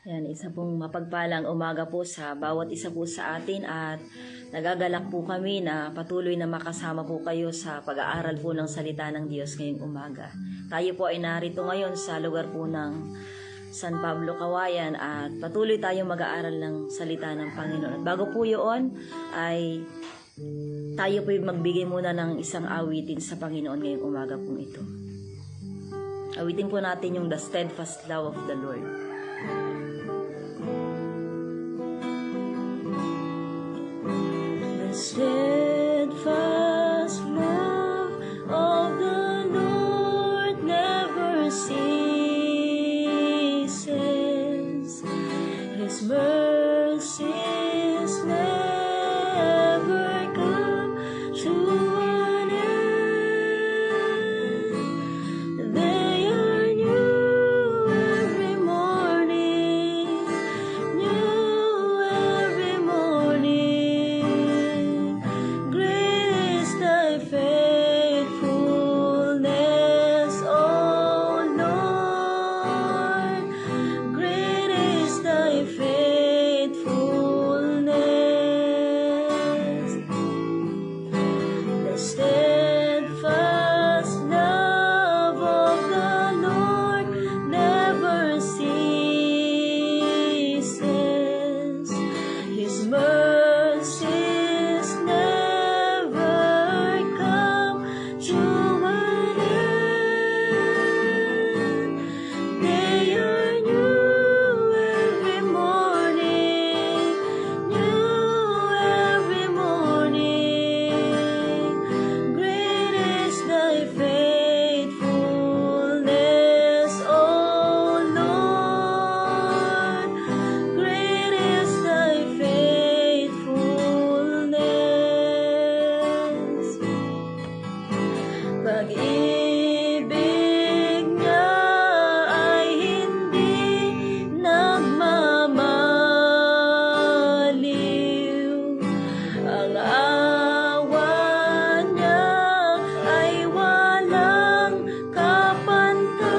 Yan, isa pong mapagpalang umaga po sa bawat isa po sa atin at nagagalak po kami na patuloy na makasama po kayo sa pag-aaral po ng salita ng Diyos ngayong umaga. Tayo po ay narito ngayon sa lugar po ng San Pablo, Kawayan at patuloy tayong mag-aaral ng salita ng Panginoon. At bago po yun ay tayo po magbigay muna ng isang awitin sa Panginoon ngayong umaga pong ito. Awitin po natin yung The Steadfast Love of the Lord. The steadfast love of the Lord never ceases. His mercies never come to an end. They are new every morning, new every morning. Great is thy faithfulness, O Lord. Great is thy faithfulness. The steadfast love of the Lord never ceases. His mercies never come to an end. They are new every morning, new every morning. Great is thy faithfulness, O Lord. Great is thy faithfulness. Pag-ibig niya ay hindi nagmamaliw. Ang awa niya ay walang kapantay.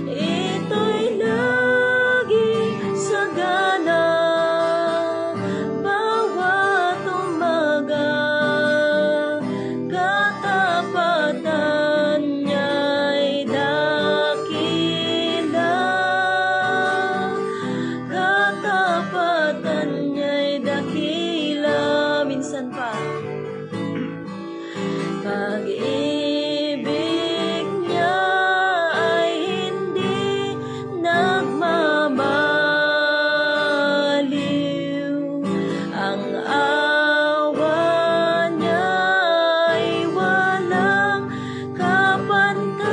Ito'y laging sagana bawat umaga. Katapatan niya'y dakila. Katapatan niya'y dakila. Minsan pa. Pag-ibig niya ay hindi nagmamaliw. Ang awa niya ay walang kapantay.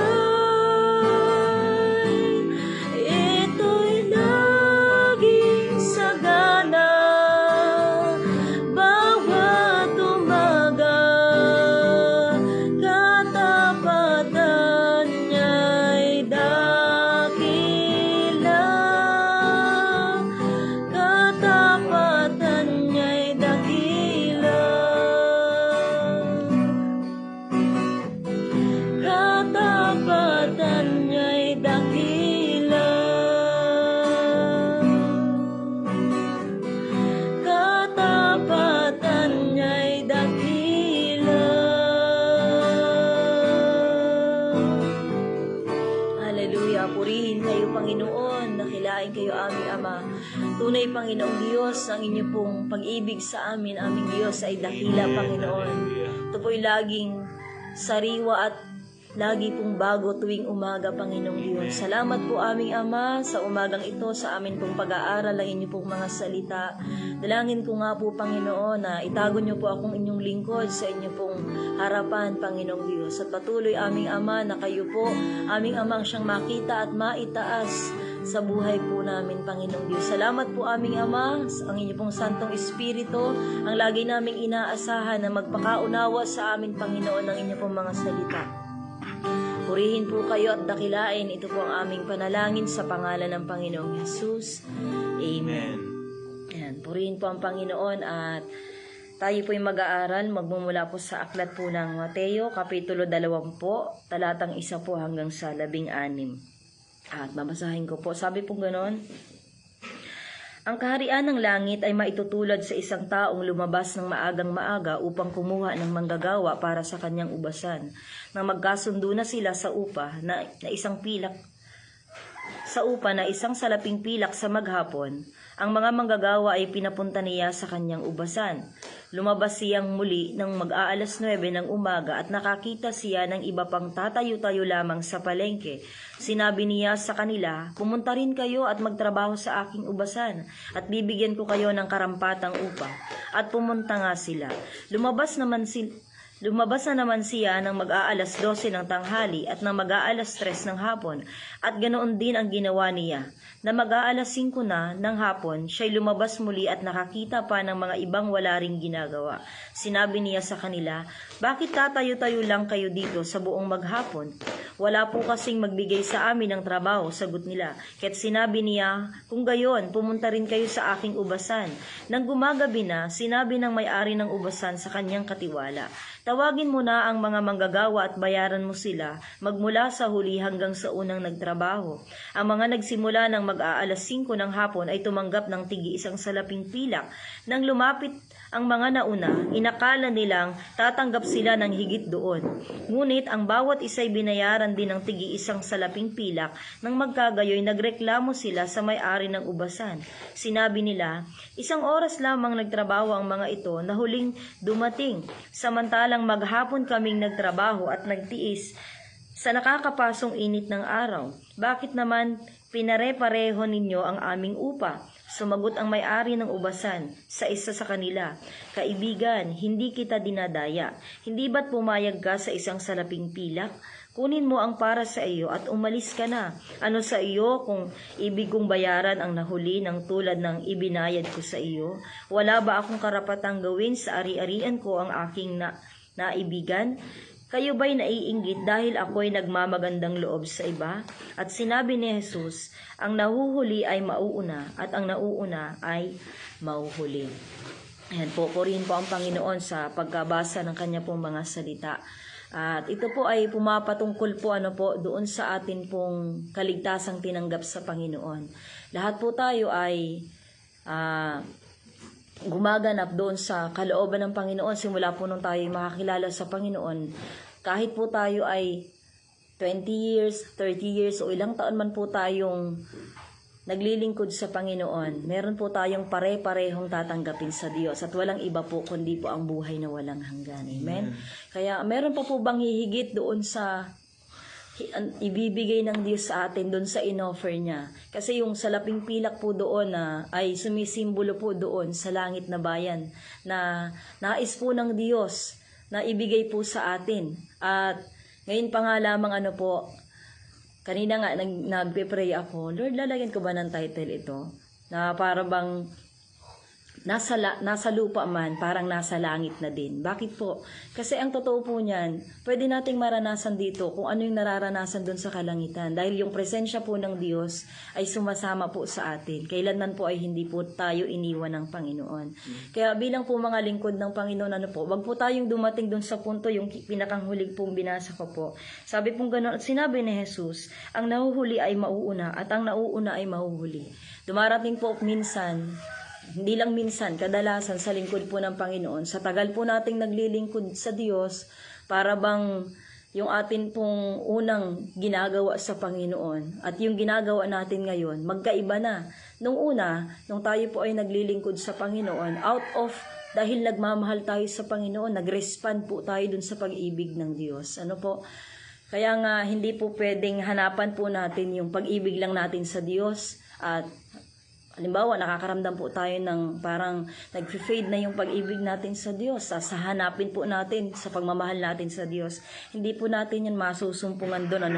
Ito'y laging sagana bawat umaga. Katapatan niya'y dakila. Katapatan niya'y dakila. Katapatan niya'y dakila. Katapatan niya'y dakila. Hallelujah. Purihin kayo, Panginoon. Dakilain kayo, aming Ama. Tunay, Panginoong Diyos, ang inyo pong pag-ibig sa amin, aming Diyos, ay dakila, Panginoon. Ito po'y laging sariwa at lagi pong bago tuwing umaga, Panginoong Diyos. Salamat po, aming Ama, sa umagang ito, sa amin pong pag-aaral ang inyo pong mga salita. Dalangin ko nga po, Panginoon, na itago niyo po akong inyong lingkod sa inyo pong harapan, Panginoong Diyos. At patuloy, aming Ama, na kayo po, aming Amang siyang makita at maitaas sa buhay po namin, Panginoong Diyos. Salamat po, aming Ama, ang inyo pong Santong Espiritu, ang lagi naming inaasahan na magpakaunawa sa amin, Panginoon, ng inyo pong mga salita. Purihin po kayo at dakilain. Ito po ang aming panalangin sa pangalan ng Panginoong Jesus. Amen. Ayan, purihin po ang Panginoon at tayo po'y mag-aaral, magmumula po sa aklat po ng Mateo, Kapitulo 20, talatang 1 po hanggang sa 16. At babasahin ko po. Sabi po ganon, ang kaharian ng langit ay maitutulad sa isang taong lumabas ng maagang maaga upang kumuha ng manggagawa para sa kanyang ubasan. Nang magkasundo na sila sa upa na isang salaping pilak sa maghapon, ang mga manggagawa ay pinapunta niya sa kanyang ubasan. Lumabas siyang muli ng mag-aalas 9 ng umaga at nakakita siya ng iba pang tatayo-tayo lamang sa palengke. Sinabi niya sa kanila, pumunta rin kayo at magtrabaho sa aking ubasan at bibigyan ko kayo ng karampatang upa. At pumunta nga sila. Lumabas na naman siya ng mag-aalas 12 ng tanghali at ng mag-aalas 3 ng hapon, at ganoon din ang ginawa niya. Na mag-aalas 5 na ng hapon, siya'y lumabas muli at nakakita pa ng mga ibang wala ring ginagawa. Sinabi niya sa kanila, bakit tatayo-tayo lang kayo dito sa buong maghapon? Wala po kasing magbigay sa amin ng trabaho, sagot nila. Kaya't sinabi niya, kung gayon, pumunta rin kayo sa aking ubasan. Nang gumagabi na, sinabi ng may-ari ng ubasan sa kanyang katiwala, tawagin mo na ang mga manggagawa at bayaran mo sila, magmula sa huli hanggang sa unang nagtrabaho. Ang mga nagsimula ng mag-aalas 5 ng hapon ay tumanggap ng tig-1 salaping pilak. Nang lumapit ang mga nauna, inakala nilang tatanggap sila ng higit doon. Ngunit ang bawat isa'y binayaran din ng tig-1 salaping pilak. Nang magkagayoy, nagreklamo sila sa may-ari ng ubasan. Sinabi nila, 1 oras lamang nagtrabaho ang mga ito na huling dumating, samantalang maghapon kaming nagtrabaho at nagtiis sa nakakapasong init ng araw. Bakit naman pinare-pareho ninyo ang aming upa? Sumagot ang may-ari ng ubasan sa isa sa kanila, kaibigan, hindi kita dinadaya. Hindi ba't pumayag ka sa 1 salaping pilak? Kunin mo ang para sa iyo at umalis ka na. Ano sa iyo kung ibig kong bayaran ang nahuli ng tulad ng ibinayad ko sa iyo? Wala ba akong karapatang gawin sa ari-arian ko ang aking naibigan? Kayo ba'y naiinggit dahil ako'y nagmamagandang loob sa iba? At sinabi ni Jesus, ang nahuhuli ay mauuna at ang nauuna ay mauhuli. Ayan po, purihin po ang Panginoon sa pagkabasa ng kanya pong mga salita. At ito po ay pumapatungkol po doon sa atin pong kaligtasang tinanggap sa Panginoon. Lahat po tayo ay gumaganap doon sa kalooban ng Panginoon simula po nung tayo makakilala sa Panginoon. Kahit po tayo ay 20 years, 30 years o ilang taon man po tayong naglilingkod sa Panginoon, meron po tayong pare-parehong tatanggapin sa Diyos at walang iba po kundi po ang buhay na walang hanggan. Amen? Kaya meron pa po bang hihigit doon sa ibibigay ng Diyos sa atin doon sa inoffer niya? Kasi yung salaping pilak po doon ay sumisimbolo po doon sa langit na bayan na nais po ng Diyos na ibigay po sa atin. At ngayon pa nga lamang kanina nga nagpe-pray ako, Lord, lalagyan ko ba ng title ito? Na para bang nasa lupa man, parang nasa langit na din. Bakit po? Kasi ang totoo po niyan, pwede nating maranasan dito kung ano yung nararanasan doon sa kalangitan. Dahil yung presensya po ng Diyos ay sumasama po sa atin. Kailanman po ay hindi po tayo iniwan ng Panginoon. Kaya bilang po mga lingkod ng Panginoon, wag po tayong dumating doon sa punto yung pinakanghulig pong binasa ko po. Sabi pong gano'n, at sinabi ni Jesus, ang nahuhuli ay mauuna at ang nauuna ay mahuhuli. Dumarating po minsan, hindi lang minsan, kadalasan sa lingkod po ng Panginoon, sa tagal po nating naglilingkod sa Diyos, para bang yung atin pong unang ginagawa sa Panginoon at yung ginagawa natin ngayon, magkaiba na. Nung tayo po ay naglilingkod sa Panginoon, dahil nagmamahal tayo sa Panginoon, nag-respond po tayo dun sa pag-ibig ng Diyos. Kaya nga, hindi po pwedeng hanapan po natin yung pag-ibig lang natin sa Diyos at halimbawa, nakakaramdam po tayo ng parang nag-fade na yung pag-ibig natin sa Diyos. Sahanapin po natin sa pagmamahal natin sa Diyos. Hindi po natin yan masusumpungan doon.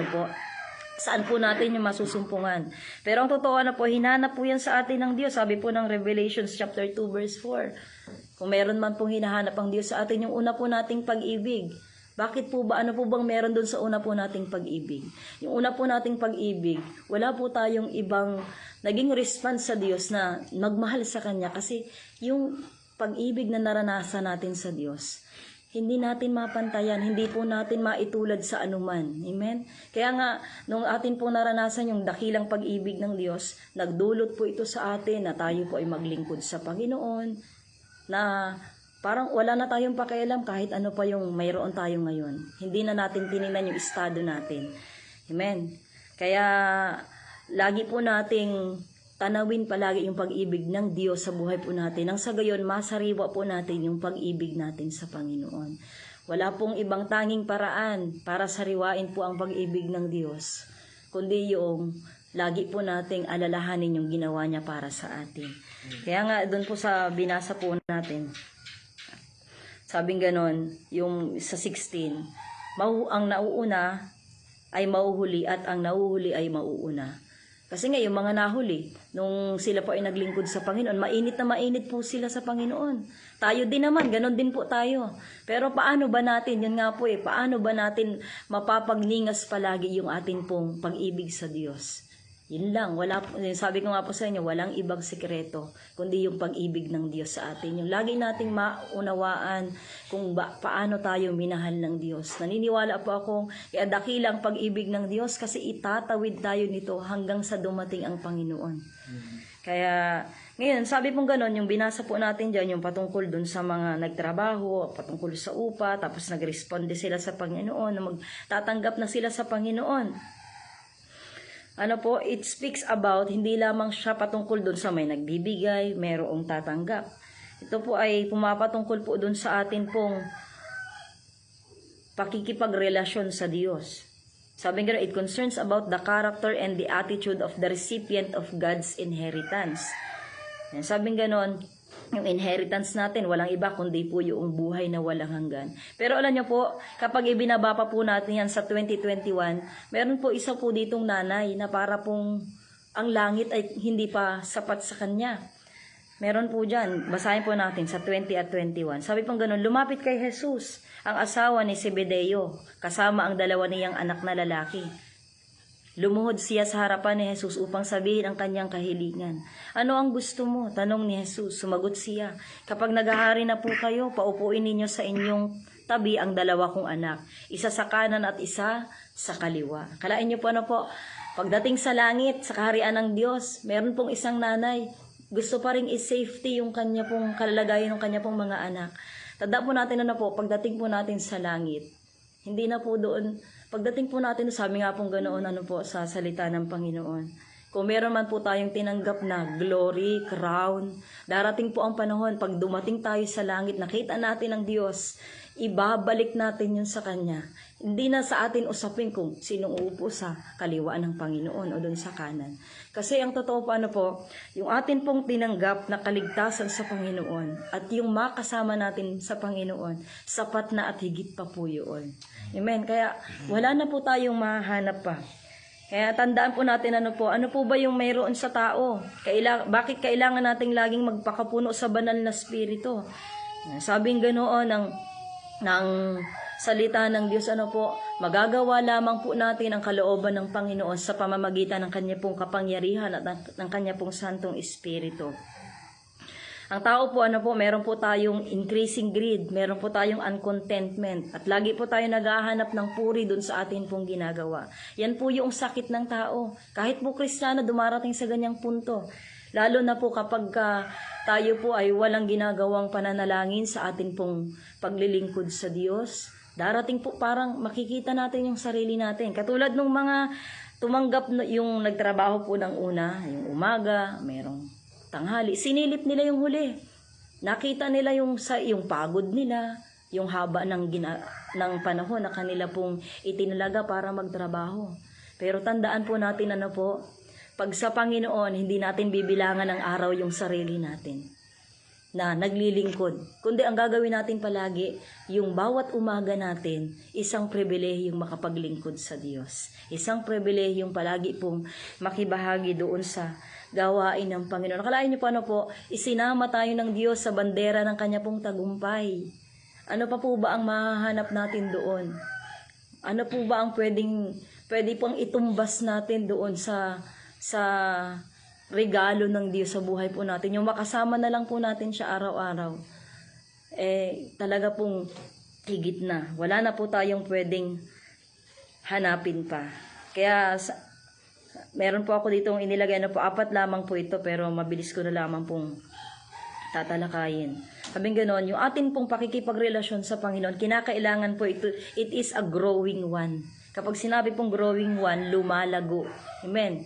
Saan po natin yung masusumpungan? Pero ang totoo hinanap po yan sa atin ng Diyos. Sabi po ng Revelation chapter 2 verse 4. Kung meron man pong hinahanap ang Diyos sa atin, yung una po nating pag-ibig. Bakit po ba? Ano po bang meron doon sa una po nating pag-ibig? Yung una po nating pag-ibig, wala po tayong ibang naging response sa Diyos na magmahal sa Kanya. Kasi yung pag-ibig na naranasan natin sa Diyos, hindi natin mapantayan, hindi po natin maitulad sa anuman. Amen? Kaya nga, nung atin po naranasan yung dakilang pag-ibig ng Diyos, nagdulot po ito sa atin na tayo po ay maglingkod sa Panginoon, na parang wala na tayong pakialam kahit ano pa yung mayroon tayo ngayon. Hindi na natin tinignan yung estado natin. Amen? Kaya, lagi po nating tanawin palagi yung pag-ibig ng Diyos sa buhay po natin. Nang sa gayon, masariwa po natin yung pag-ibig natin sa Panginoon. Wala pong ibang tanging paraan para sariwain po ang pag-ibig ng Diyos, kundi yung lagi po nating alalahanin yung ginawa niya para sa atin. Kaya nga, doon po sa binasa po natin, sabing ganon, yung sa 16, ang nauuna ay mauhuli at ang nauhuli ay mauuna. Kasi nga yung mga nahuli, nung sila po ay naglingkod sa Panginoon, mainit na mainit po sila sa Panginoon. Tayo din naman, ganon din po tayo. Pero paano ba natin, yun nga po paano ba natin mapapagningas palagi yung atin pong pag-ibig sa Diyos? Yun lang, sabi ko nga po sa inyo, walang ibang sikreto, kundi yung pag-ibig ng Diyos sa atin. Yung lagi nating maunawaan kung paano tayo minahal ng Diyos. Naniniwala po akong kaya dakilang pag-ibig ng Diyos kasi itatawid tayo nito hanggang sa dumating ang Panginoon. Kaya, ngayon, sabi pong ganon, yung binasa po natin dyan, yung patungkol dun sa mga nagtrabaho, patungkol sa upa, tapos nagresponde sila sa Panginoon, na magtatanggap na sila sa Panginoon. It speaks about, hindi lamang siya patungkol doon sa may nagbibigay, merong tatanggap. Ito po ay pumapatungkol po doon sa atin pong pakikipagrelasyon sa Diyos. Sabi nga, it concerns about the character and the attitude of the recipient of God's inheritance. Sabi nga ganon, yung inheritance natin, walang iba kundi po yung buhay na walang hanggan. Pero alam nyo po, kapag ibinaba pa po natin yan sa 2021, meron po isa po ditong nanay na para pong ang langit ay hindi pa sapat sa kanya. Meron po dyan, basahin po natin sa 20 at 21. Sabi pong ganun, lumapit kay Jesus, ang asawa ni Zebedeo, kasama ang dalawa niyang anak na lalaki. Lumuhod siya sa harapan ni Jesus upang sabihin ang kanyang kahilingan. Ano ang gusto mo? Tanong ni Jesus. Sumagot siya, kapag naghahari na po kayo, paupuin ninyo sa inyong tabi ang dalawa kong anak. Isa sa kanan at isa sa kaliwa. Kalain niyo po pagdating sa langit, sa kaharian ng Diyos, meron pong isang nanay, gusto pa rin i-safety yung kanya pong kalalagayan ng kanya pong mga anak. Tanda po natin pagdating po natin sa langit, hindi na po doon. Pagdating po natin, sabi nga pong ganoon sa salita ng Panginoon. Kung meron man po tayong tinanggap na glory, crown, darating po ang panahon, pag dumating tayo sa langit, nakita natin ang Diyos, ibabalik natin yun sa Kanya. Hindi na sa atin usapin kung sinong uupo sa kaliwaan ng Panginoon o doon sa kanan. Kasi ang totoo po, yung atin pong tinanggap na kaligtasan sa Panginoon at yung makasama natin sa Panginoon, sapat na at higit pa po yun. Amen. Kaya wala na po tayong mahanap pa. Kaya tandaan po natin ano po ba yung mayroon sa tao? Bakit kailangan nating laging magpakapuno sa banal na spirito? Sabing ganoon ng salita ng Diyos, magagawa lamang po natin ang kalooban ng Panginoon sa pamamagitan ng Kanya pong kapangyarihan at ng Kanya pong Santong Espiritu. Ang tao po, meron po tayong increasing greed, meron po tayong uncontentment, at lagi po tayo naghahanap ng puri dun sa atin pong ginagawa. Yan po yung sakit ng tao. Kahit po Kristiyano, dumarating sa ganyang punto. Lalo na po kapag tayo po ay walang ginagawang pananalangin sa atin pong paglilingkod sa Diyos, darating po parang makikita natin yung sarili natin. Katulad nung mga tumanggap yung nagtrabaho po ng una, yung umaga, merong tanghali, sinilip nila yung huli. Nakita nila yung pagod nila, yung haba ng panahon na kanila pong itinalaga para magtrabaho. Pero tandaan po natin pag sa Panginoon, hindi natin bibilangan ng araw yung sarili natin na naglilingkod. Kundi ang gagawin natin palagi, yung bawat umaga natin, isang pribilehiyong makapaglingkod sa Diyos. Isang pribilehiyong palagi pong makibahagi doon sa gawain ng Panginoon. Nakalain niyo po, isinama tayo ng Diyos sa bandera ng Kanya pong tagumpay. Ano pa po ba ang mahahanap natin doon? Ano po ba ang pwede pong itumbas natin doon sa regalo ng Diyos sa buhay po natin? Yung makasama na lang po natin siya araw-araw. Talaga pong higit na. Wala na po tayong pwedeng hanapin pa. Kaya meron po ako ditong inilagay na po, 4 lamang po ito, pero mabilis ko na lamang pong tatalakayin. Sabing ganon, yung atin pong pakikipagrelasyon sa Panginoon, kinakailangan po ito, it is a growing one. Kapag sinabi pong growing one, lumalago. Amen.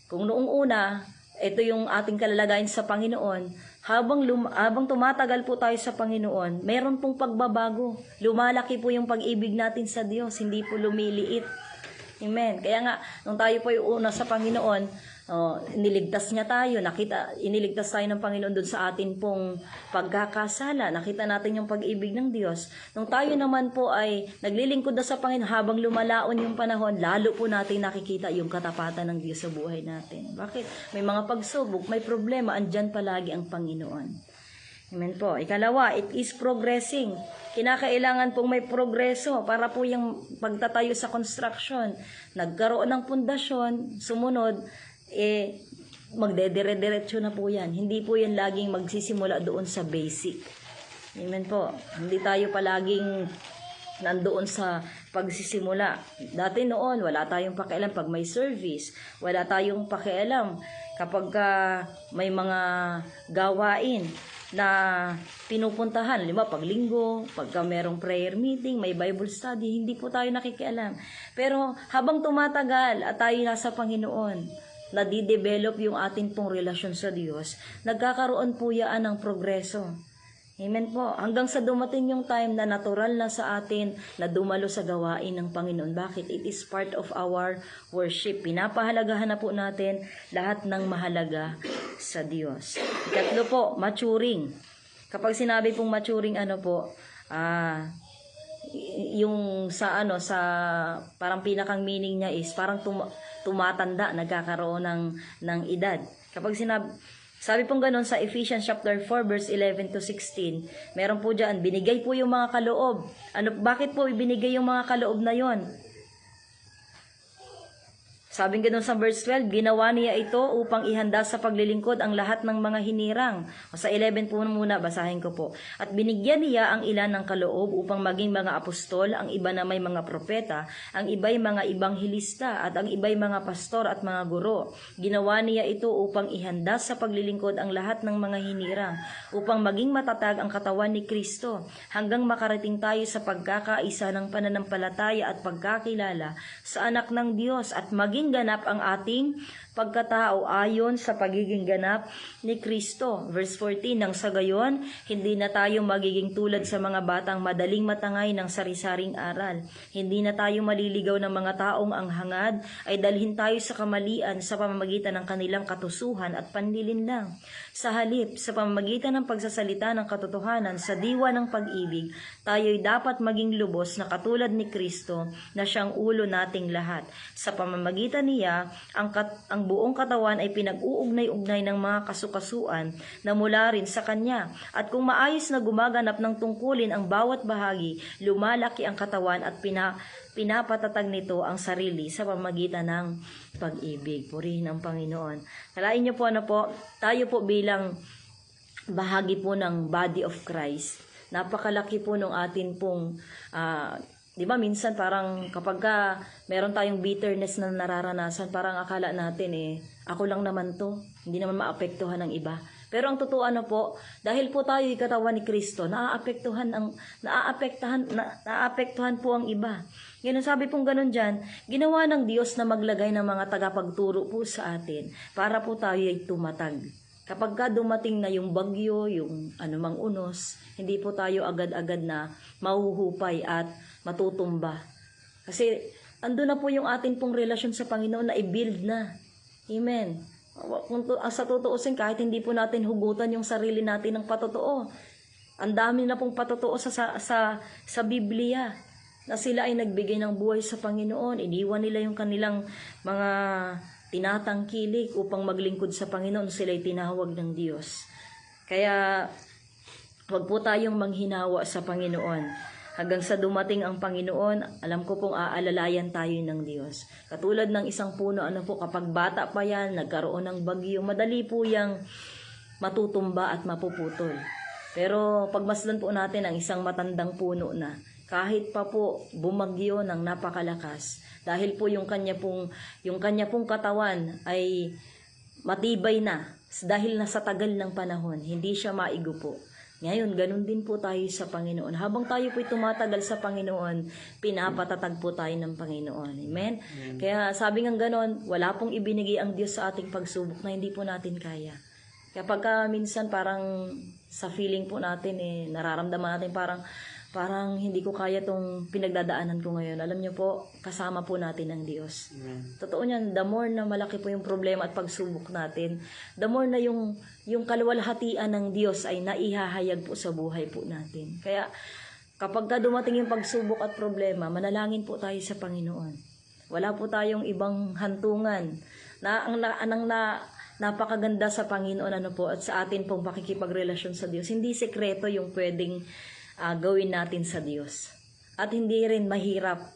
Kung noong una, ito yung ating kalalagayan sa Panginoon, habang tumatagal po tayo sa Panginoon, meron pong pagbabago. Lumalaki po yung pag-ibig natin sa Diyos, hindi po lumiliit. Amen. Kaya nga, nung tayo po yung una sa Panginoon, iniligtas niya tayo, iniligtas tayo ng Panginoon doon sa atin pong pagkakasala. Nakita natin yung pag-ibig ng Diyos. Nung tayo naman po ay naglilingkod na sa Panginoon, habang lumalaon yung panahon, lalo po natin nakikita yung katapatan ng Diyos sa buhay natin. Bakit? May mga pagsubok, may problema, andyan palagi ang Panginoon. Amen po. Ikalawa, it is progressing. Kinakailangan pong may progreso para po yung pagtatayo sa construction. Nagkaroon ng pundasyon, sumunod, magdedire-diretso na po yan. Hindi po yan laging magsisimula doon sa basic. Amen po. Hindi tayo palaging nandoon sa pagsisimula. Dati noon, wala tayong pakialam pag may service. Wala tayong pakialam kapag may mga gawain na pinupuntahan. Pag linggo, pagka merong prayer meeting, may Bible study, hindi po tayo nakikialam. Pero habang tumatagal at tayo nasa Panginoon, nadidevelop yung atin pong relasyon sa Diyos, nagkakaroon po yan ng progreso. Amen po. Hanggang sa dumating yung time na natural na sa atin na dumalo sa gawain ng Panginoon. Bakit? It is part of our worship. Pinapahalagahan na po natin lahat ng mahalaga sa Diyos. Ikatlo po, maturing. Kapag sinabi pong maturing, yung sa parang pinakang meaning niya is parang tumatanda, nagkakaroon ng edad. Kapag sabi pong ganun sa Ephesians chapter 4 verse 11 to 16, meron po diyan, binigay po yung mga kaloob. Bakit po ibinigay yung mga kaloob na yon? Sabing ganoon sa verse 12, ginawa niya ito upang ihanda sa paglilingkod ang lahat ng mga hinirang. O sa 11 po muna, basahin ko po. At binigyan niya ang ilan ng kaloob upang maging mga apostol, ang iba na may mga propeta, ang iba'y mga ibanghilista, at ang iba'y mga pastor at mga guro. Ginawa niya ito upang ihanda sa paglilingkod ang lahat ng mga hinirang, upang maging matatag ang katawan ni Kristo, hanggang makarating tayo sa pagkakaisa ng pananampalataya at pagkakilala sa anak ng Diyos, at maging ganap ang ating pagkatao ayon sa pagiging ganap ni Kristo. Verse 14, nang sa gayon, hindi na tayo magiging tulad sa mga batang madaling matangay ng sari-saring aral. Hindi na tayo maliligaw ng mga taong ang hangad ay dalhin tayo sa kamalian sa pamamagitan ng kanilang katusuhan at panlilinlang. Sa halip, sa pamamagitan ng pagsasalita ng katotohanan sa diwa ng pag-ibig, tayo'y dapat maging lubos na katulad ni Kristo na siyang ulo nating lahat. Sa pamamagitan niya, ang buong katawan ay pinag-uugnay-ugnay ng mga kasukasuan na mula rin sa Kanya. At kung maayos na gumaganap ng tungkulin ang bawat bahagi, lumalaki ang katawan at pinapatatag nito ang sarili sa pamamagitan ng pag-ibig. Purihin ang Panginoon. Kalain niyo po tayo po bilang bahagi po ng body of Christ. Napakalaki po ng atin pong di ba minsan parang kapag meron tayong bitterness na nararanasan, parang akala natin ako lang naman to, hindi naman maapektuhan ng iba. Pero ang totoo dahil po tayo katawan ni Kristo, naaapektuhan po ang iba. Ngayon sabi pong ganun dyan, ginawa ng Diyos na maglagay ng mga tagapagturo po sa atin para po tayo ay tumatag. Kapag dumating na yung bagyo, yung anumang unos, hindi po tayo agad-agad na mahuhupay at matutumba. Kasi ando na po yung atin pong relasyon sa Panginoon na i-build na. Amen. Sa tutuusin, kahit hindi po natin hugutan yung sarili natin ng patotoo. Ang dami na pong patotoo sa Biblia na sila ay nagbigay ng buhay sa Panginoon. Iniwan nila yung kanilang mga tinatangkilik upang maglingkod sa Panginoon. Sila ay tinawag ng Diyos. Kaya huwag po tayong manghinawa sa Panginoon. Hanggang sa dumating ang Panginoon, alam ko pong aalalayan tayo ng Diyos. Katulad ng isang puno, kapag bata pa yan, nagkaroon ng bagyo, madali po yang matutumba at mapuputol. Pero pagmasdan po natin ang isang matandang puno na, kahit pa po bumagyo ng napakalakas, dahil po yung kanya pong katawan ay matibay na dahil nasa tagal ng panahon, hindi siya maigo po. Ngayon, ganun din po tayo sa Panginoon. Habang tayo po'y tumatagal sa Panginoon, pinapatatag po tayo ng Panginoon. Amen? Kaya sabi nga ganun, wala pong ibinigay ang Diyos sa ating pagsubok na hindi po natin kaya. Kapag minsan parang sa feeling po natin, nararamdaman natin parang hindi ko kaya tong pinagdadaanan ko ngayon. Alam niyo po, kasama po natin ang Diyos. Totoo niyan, the more na malaki po yung problema at pagsubok natin, the more na yung kaluwalhatian ng Diyos ay naihahayag po sa buhay po natin. Kaya kapag dumating yung pagsubok at problema, manalangin po tayo sa Panginoon. Wala po tayong ibang hantungan napakaganda sa Panginoon at sa atin pong pakikipagrelasyon sa Diyos. Hindi sekreto yung pwedeng gawin natin sa Diyos. At hindi rin mahirap.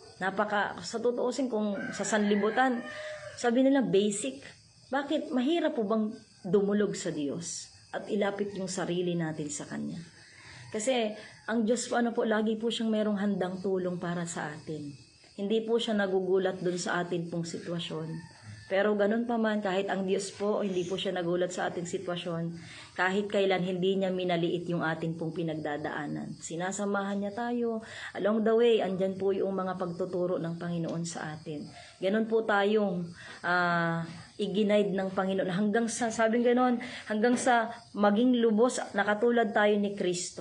Sa tutuusin kung sa sanlibutan, sabi nila basic. Bakit mahirap po bang dumulog sa Diyos at ilapit yung sarili natin sa Kanya? Kasi ang Diyos po lagi po siyang merong handang tulong para sa atin. Hindi po siya nagugulat dun sa atin pong sitwasyon. Pero ganun pa man, kahit ang Diyos po, hindi po siya nagulat sa ating sitwasyon, kahit kailan hindi niya minaliit yung atin pong pinagdadaanan. Sinasamahan niya tayo. Along the way, andyan po yung mga pagtuturo ng Panginoon sa atin. Ganun po tayong iginaid ng Panginoon. Hanggang sa maging lubos na katulad tayo ni Kristo.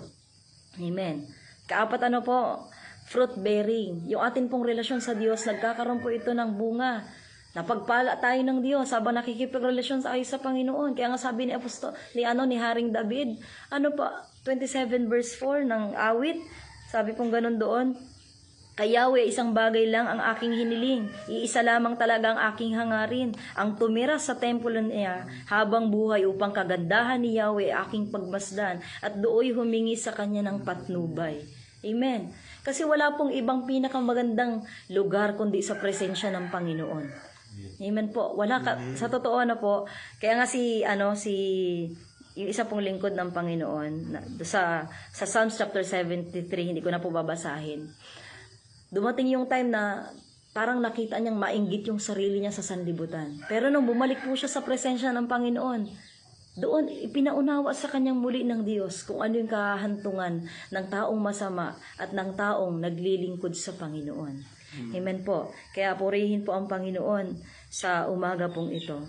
Amen. Kaapat po, fruit bearing. Yung atin pong relasyon sa Diyos, nagkakaroon po ito ng bunga. Napagpala tayo ng Diyos habang nakikipagrelasyon tayo sa Panginoon. Kaya nga sabi ni Haring David, 27 verse 4 ng awit, sabi pong ganun doon, kay Yahweh, isang bagay lang ang aking hiniling, iisa lamang talaga ang aking hangarin, ang tumira sa templo niya habang buhay upang kagandahan ni Yahweh aking pagmasdan at dooy humingi sa kanya ng patnubay. Amen. Kasi wala pong ibang pinakamagandang lugar kundi sa presensya ng Panginoon. Amen po. Sa totoo po. Kaya nga yung isa pong lingkod ng Panginoon sa Psalms chapter 73, hindi ko na po babasahin. Dumating yung time na parang nakita niyang mainggit yung sarili niya sa sanlibutan. Pero nung bumalik po siya sa presensya ng Panginoon, doon ipinaunawa sa kanyang muli ng Diyos kung ano yung kahantungan ng taong masama at ng taong naglilingkod sa Panginoon. Amen po. Kaya purihin po ang Panginoon sa umaga pong ito.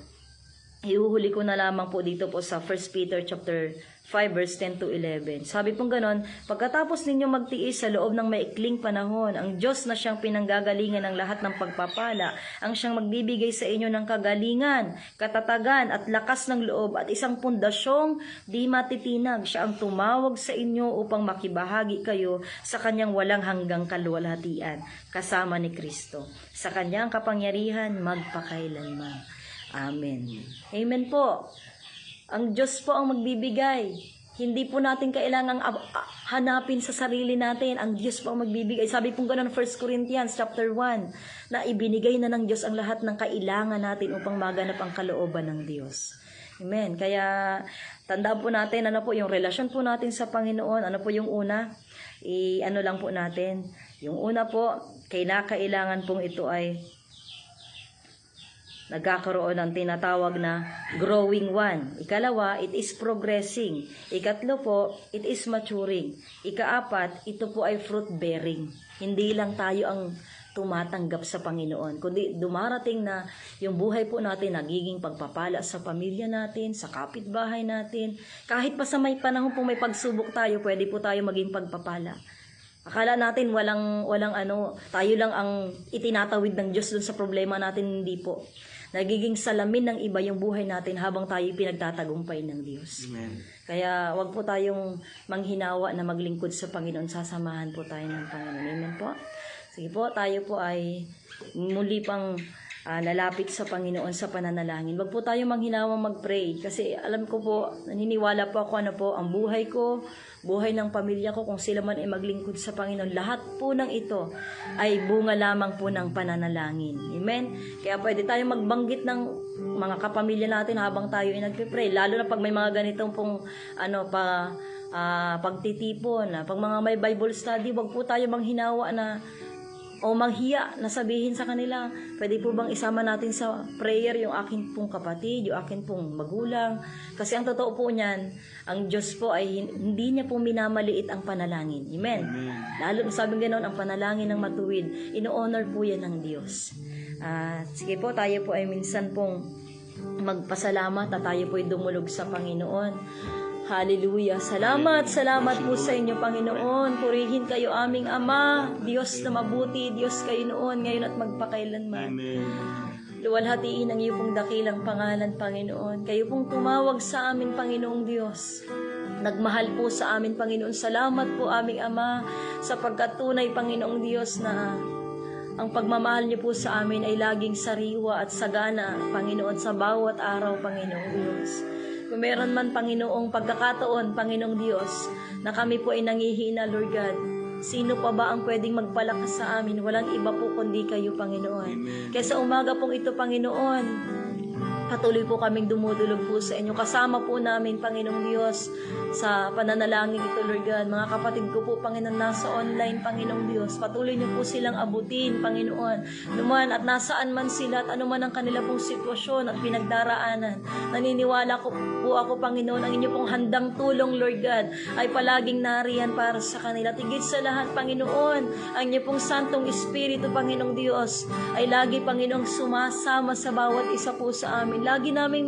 Ihuhuli ko na lamang po dito po sa 1 Peter chapter 5 verse 10 to 11. Sabi pong ganon, pagkatapos ninyo magtiis sa loob ng maikling panahon, ang Diyos na siyang pinanggagalingan ng lahat ng pagpapala, ang siyang magbibigay sa inyo ng kagalingan, katatagan at lakas ng loob at isang pundasyong di matitinag. Siya ang tumawag sa inyo upang makibahagi kayo sa kanyang walang hanggang kaluwalhatian, kasama ni Kristo. Sa kanyang kapangyarihan magpakailanman. Amen. Amen po. Ang Diyos po ang magbibigay. Hindi po natin kailangang hanapin sa sarili natin. Ang Diyos po ang magbibigay. Sabi po gano'n 1 Corinthians chapter 1, na ibinigay na ng Diyos ang lahat ng kailangan natin upang maganap ang kalooban ng Diyos. Amen. Kaya tandaan po natin, yung relasyon po natin sa Panginoon. Ano po yung una? Lang po natin. Yung una po, kailangan pong ito ay nagkakaroon ng tinatawag na growing one. Ikalawa, it is progressing. Ikatlo po, it is maturing. Ikaapat, ito po ay fruit bearing. Hindi lang tayo ang tumatanggap sa Panginoon, kundi dumarating na yung buhay po natin nagiging pagpapala sa pamilya natin, sa kapitbahay natin. Kahit pa sa may panahon po may pagsubok tayo, pwede po tayo maging pagpapala. Akala natin tayo lang ang itinatawid ng Diyos dun sa problema natin, hindi po. Nagiging salamin ng iba yung buhay natin habang tayo pinagtatagumpay ng Diyos. Amen. Kaya wag po tayong manghinawa na maglingkod sa Panginoon. Sasamahan po tayo ng Panginoon. Amen po. Sige po, tayo po ay muli pang lalapit sa Panginoon sa pananalangin. Wag po tayo manghinawang mag-pray. Kasi alam ko po, naniniwala po ako ang buhay ko, buhay ng pamilya ko, kung sila man ay maglingkod sa Panginoon, lahat po ng ito ay bunga lamang po ng pananalangin. Amen? Kaya pwede tayo magbanggit ng mga kapamilya natin habang tayo ay nagpe-pray. Lalo na pag may mga ganitong pong pagtitipon, pag mga may Bible study, wag po tayo manghinawa na o manghiya na sabihin sa kanila, pwede po bang isama natin sa prayer yung akin pong kapatid, yung akin pong magulang? Kasi ang totoo po niyan, ang Diyos po ay hindi niya po minamaliit ang panalangin. Amen. Lalo sabi ganoon, ang panalangin ng matuwid, ino-honor po yan ng Diyos. Sige po, tayo po ay minsan pong magpasalamat at tayo po ay dumulog sa Panginoon. Hallelujah. Salamat po sa inyo, Panginoon. Purihin kayo aming Ama, Diyos na mabuti, Diyos kayo noon, ngayon at magpakailanman. Luwalhatiin ang iyo pong dakilang pangalan, Panginoon. Kayo pong tumawag sa amin, Panginoong Diyos. Nagmahal po sa amin, Panginoon. Salamat po aming Ama, sapagkat tunay, Panginoong Diyos, na ang pagmamahal niyo po sa amin ay laging sariwa at sagana, Panginoon, sa bawat araw, Panginoong Diyos. Kung meron man, Panginoong pagkakataon, Panginoong Diyos, na kami po ay nangihina, Lord God, sino pa ba ang pwedeng magpalakas sa amin? Walang iba po kundi kayo, Panginoon. Kaya sa umaga pong ito, Panginoon, patuloy po kaming dumudulog po sa inyo. Kasama po namin, Panginoong Diyos, sa pananalangin ito, Lord God. Mga kapatid ko po, Panginoon, nasa online, Panginoong Diyos. Patuloy niyo po silang abutin, Panginoon. Anuman at nasaan man sila at anuman ang kanila pong sitwasyon at pinagdaraanan. Naniniwala ko po ako, Panginoon, ang inyo pong handang tulong, Lord God, ay palaging nariyan para sa kanila. Tigit sa lahat, Panginoon, ang inyo pong Santong Espiritu, Panginoong Diyos, ay lagi, Panginoong, sumasama sa bawat isa po sa amin. Lagi naming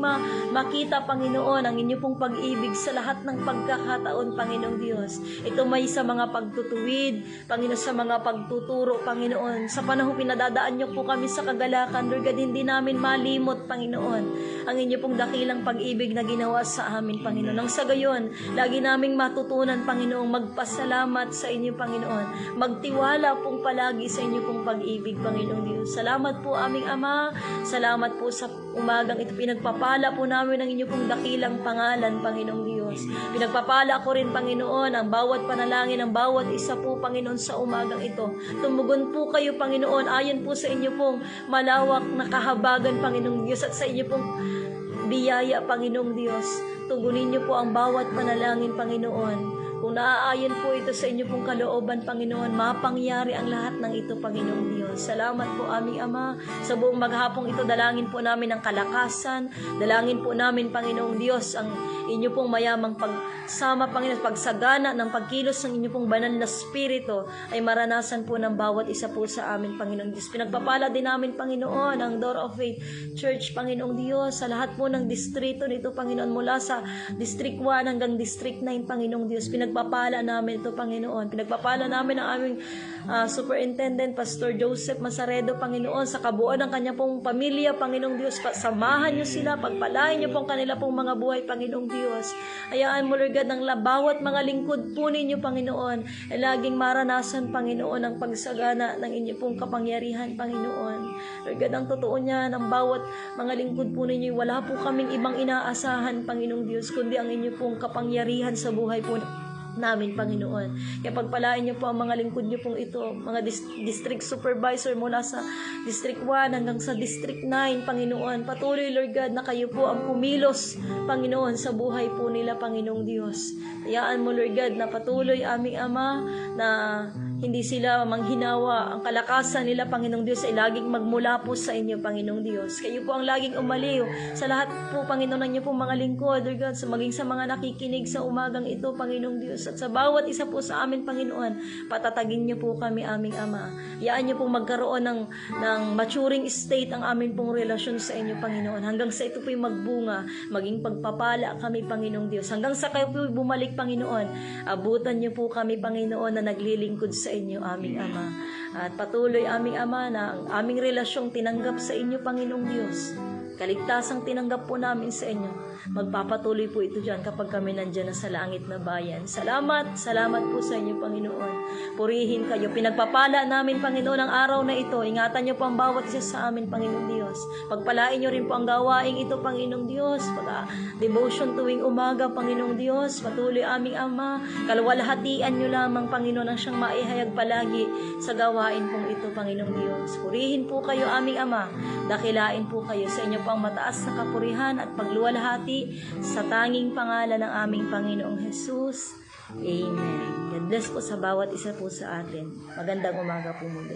makita, Panginoon, ang inyo pong pag-ibig sa lahat ng pagkakataon, Panginoong Diyos. Ito may sa mga pagtutuwid, Panginoon, sa mga pagtuturo, Panginoon. Sa panahon pinadadaan niyo po kami sa kagalakan, Lord God, hindi namin malimot, Panginoon, ang inyo pong dakilang pag-ibig na ginawa sa amin, Panginoon. Nang sa gayon, lagi naming matutunan, Panginoon, magpasalamat sa inyo, Panginoon. Magtiwala pong palagi sa inyo pong pag-ibig, Panginoong Diyos. Salamat po, aming Ama. Salamat po sa umagang ito. Pinagpapala po namin ang inyo pong dakilang pangalan, Panginoong Diyos. Pinagpapala ko rin, Panginoon, ang bawat panalangin, ang bawat isa po, Panginoon, sa umagang ito. Tumugon po kayo, Panginoon, ayon po sa inyo pong malawak na kahabagan, Panginoong Diyos, at sa inyo pong biyaya, Panginoong Diyos. Tugunin niyo po ang bawat panalangin, Panginoon. Kung naaayon po ito sa inyo pong kalooban, Panginoon, mapangyari ang lahat ng ito, Panginoong Diyos. Salamat po, aming Ama. Sa buong maghapong ito, dalangin po namin ang kalakasan. Dalangin po namin, Panginoong Diyos, ang inyo pong mayamang pagsama, Panginoon, pagsagana ng pagkilos ng inyo pong banal na spirito ay maranasan po ng bawat isa po sa amin, Panginoong Diyos. Pinagpapala din namin, Panginoon, ang Door of Faith Church, Panginoong Diyos, sa lahat po ng distrito nito, Panginoon, mula sa District 1 hanggang District 9, Panginoong Diyos. Pinagpapala namin ito, Panginoon. Pinagpapala namin ang aming Superintendent, Pastor Joseph Masaredo, Panginoon, sa kabuuan ng kanya pong pamilya, Panginoong Diyos. Samahan niyo sila, pagpalain niyo pong kanila pong mga buhay, Panginoong Diyos. Hayaan mo, Lord God, ng bawat mga lingkod po ninyo, Panginoon, ay laging maranasan, Panginoon, ang pagsagana ng inyo pong kapangyarihan, Panginoon. Lord God, ang totoo niya, ng bawat mga lingkod po ninyo, wala po kaming ibang inaasahan, Panginoong Diyos, kundi ang inyo pong kapangyarihan sa buhay po namin, Panginoon. Kaya pagpalain niyo po ang mga lingkod niyo pong ito, mga district supervisor mula sa District 1 hanggang sa District 9, Panginoon. Patuloy, Lord God, na kayo po ang pumilos, Panginoon, sa buhay po nila, Panginoong Diyos. Hayaan mo, Lord God, na patuloy, aming Ama, na hindi sila manghinawa. Ang kalakasan nila, Panginoong Diyos, ay laging magmula po sa inyo, Panginoong Diyos. Kayo po ang laging umaliw sa lahat po, Panginoon, ng inyo pong mga lingkod, Lord God, maging sa mga nakikinig sa umagang ito, Panginoong Diyos. At sa bawat isa po sa amin, Panginoon, patatagin niyo po kami, aming Ama. Hayaan niyo pong magkaroon ng maturing state ang amin pong relasyon sa inyo, Panginoon. Hanggang sa ito po'y magbunga, maging pagpapala kami, Panginoong Diyos. Hanggang sa kayo po'y bumalik, Panginoon, abutan niyo po kami, Panginoon, na naglilingkod sa inyo, aming Ama. At patuloy, aming Ama, na ang aming relasyong tinanggap sa inyo, Panginoong Diyos. Kaligtasang tinanggap po namin sa inyo. Magpapatuloy po ito dyan kapag kami nandyan na sa langit na bayan. Salamat po sa inyo, Panginoon. Purihin kayo. Pinagpapala namin, Panginoon, ang araw na ito. Ingatan niyo po ang bawat isa sa amin, Panginoong Diyos. Pagpalain niyo rin po ang gawaing ito, Panginoong Diyos. Devotion tuwing umaga, Panginoong Diyos. Patuloy, aming Ama. Kalwalhatian niyo lamang, Panginoon, ang siyang maihayag palagi sa gawain pong ito, Panginoong Diyos. Purihin po kayo, aming Ama. Dakilain po kayo sa inyo pang mataas na kapurihan at pagluwalhati sa tanging pangalan ng aming Panginoong Jesus. Amen. God bless po sa bawat isa po sa atin. Magandang umaga po muli.